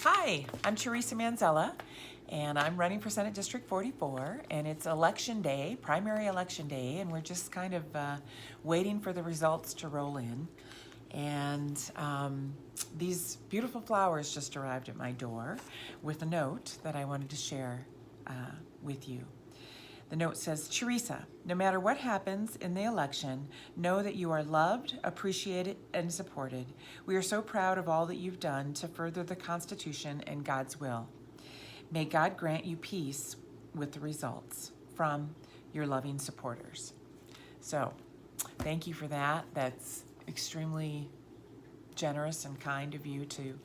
Hi, I'm Teresa Manzella, and I'm running for Senate District 44, and it's election day, primary election day, and we're just kind of waiting for the results to roll in. And these beautiful flowers just arrived at my door with a note that I wanted to share with you. The note says, Teresa, no matter what happens in the election, know that you are loved, appreciated, and supported. We are so proud of all that you've done to further the Constitution and God's will. May God grant you peace with the results. From your loving supporters. So, thank you for that. That's extremely generous and kind of you to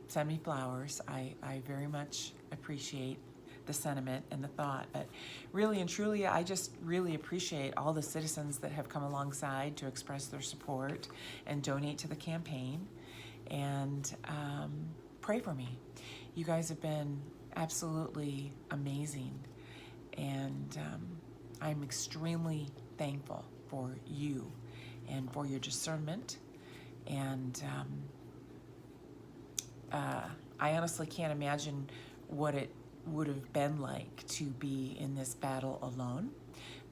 send me flowers. I very much appreciate the sentiment and the thought, but really and truly, I just really appreciate all the citizens that have come alongside to express their support and donate to the campaign and pray for me. You guys have been absolutely amazing, and I'm extremely thankful for you and for your discernment, and I honestly can't imagine what it would have been like to be in this battle alone,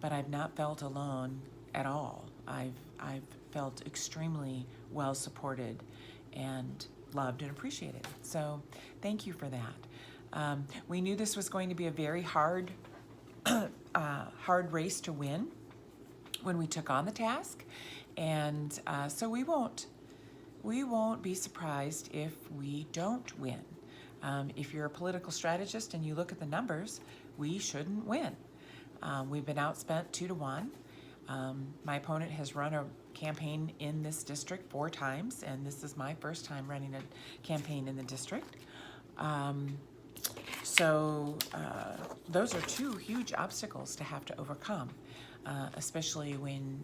but I've not felt alone at all. I've felt extremely well supported and loved and appreciated. So thank you for that. We knew this was going to be a very hard race to win when we took on the task, and so we won't be surprised if we don't win. If you're a political strategist and you look at the numbers, we shouldn't win. We've been outspent 2-1. My opponent has run a campaign in this district 4 times, and this is my first time running a campaign in the district. So those are 2 huge obstacles to have to overcome, especially when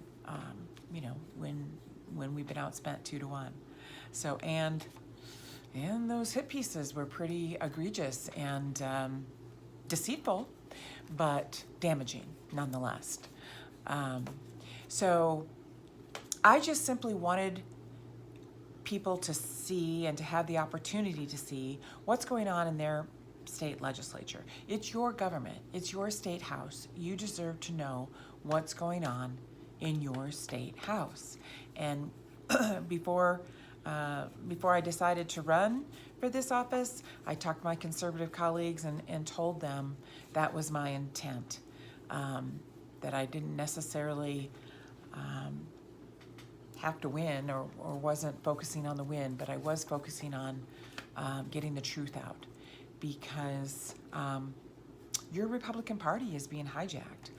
when we've been outspent 2-1. So and those hit pieces were pretty egregious and deceitful, but damaging nonetheless. So I just simply wanted people to see and to have the opportunity to see what's going on in their state legislature. It's your government. It's your state house. You deserve to know what's going on in your state house. And before I decided to run for this office, I talked to my conservative colleagues and told them that was my intent, that I didn't necessarily have to win or wasn't focusing on the win, but I was focusing on getting the truth out, because your Republican Party is being hijacked.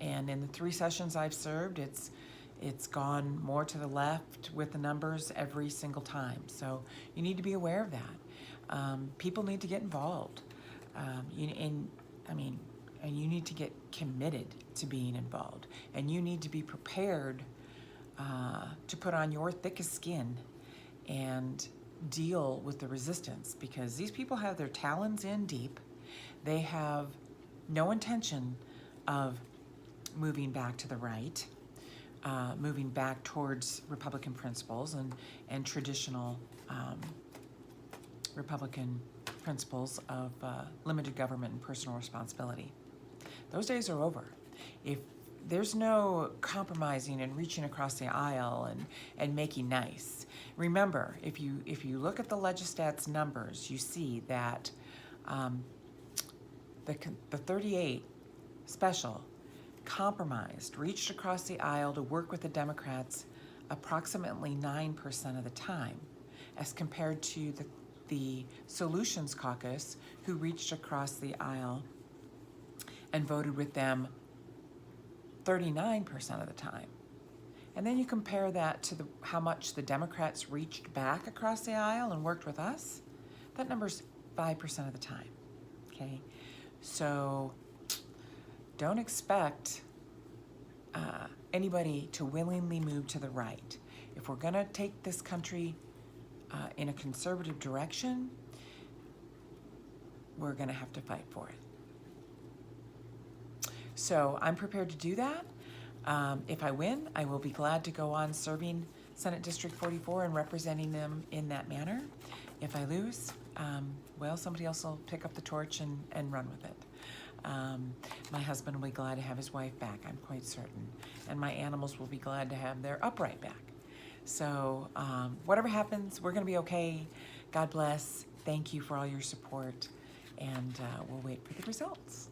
And in the 3 sessions I've served, it's gone more to the left with the numbers every single time. So you need to be aware of that. People need to get involved. And you need to get committed to being involved. And you need to be prepared to put on your thickest skin and deal with the resistance, because these people have their talons in deep. They have no intention of moving back to the right. Moving back towards Republican principles and traditional Republican principles of limited government and personal responsibility. Those days are over. If there's no compromising and reaching across the aisle and making nice. Remember, if you look at the Legistat's numbers, you see that the 38 special compromised, reached across the aisle to work with the Democrats approximately 9% of the time, as compared to the Solutions Caucus, who reached across the aisle and voted with them 39% of the time. And then you compare that to how much the Democrats reached back across the aisle and worked with us, that number's 5% of the time, okay? So don't expect anybody to willingly move to the right. If we're going to take this country in a conservative direction, we're going to have to fight for it. So I'm prepared to do that. If I win, I will be glad to go on serving Senate District 44 and representing them in that manner. If I lose, well, somebody else will pick up the torch and run with it. My husband will be glad to have his wife back, I'm quite certain. And my animals will be glad to have their upright back. So whatever happens, we're going to be okay. God bless. Thank you for all your support. And we'll wait for the results.